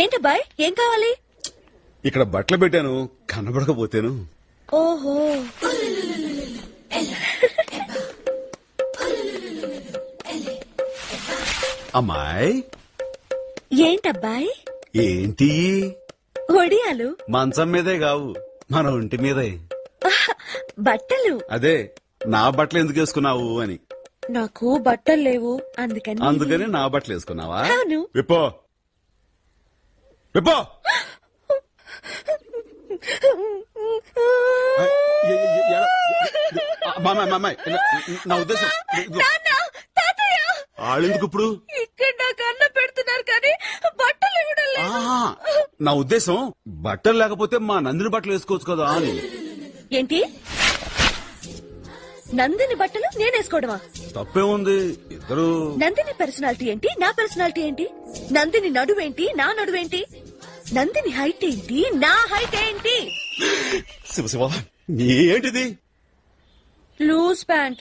ఏంటబ్బాయ్, ఏం కావాలి? ఇక్కడ బట్టలు పెట్టాను, కనబడకపోతేను. ఓహో, అమ్మాయి ఏంటబ్బాయ్? ఏంటి? ఒడియాలు. మంచం మీదే కావు, మన ఒంటి మీదే. బట్టలు. అదే, నా బట్టలు ఎందుకు వేసుకున్నావు అని. నాకు బట్టలు లేవు, అందుకని నా బట్టలు వేసుకున్నావా? అవును. విప్పో విప్పో. నా ఉద్దేశం ఆళ్ళెందుకు ఇప్పుడు ఇక్కడ నాకు అన్నం పెడుతున్నారు కానీ బట్టలు ఇవ్వడం లేదు. నా ఉద్దేశం బట్టలు లేకపోతే మా నందిని బట్టలు వేసుకోవచ్చు కదా అని. ఏంటి, నందిని బట్టలు నేనేసుకోవడమా? తప్పే ఉంది. ఇద్దరు నందిని పర్సనాలిటీ ఏంటి, నా పర్సనాలిటీ ఏంటి? నందిని నడువేంటి, నా నడువేంటి? నందిని హైట్ ఏంటి, నా హైట్ ఏంటి? శివ శివ, ఏంటిది? Loose pant.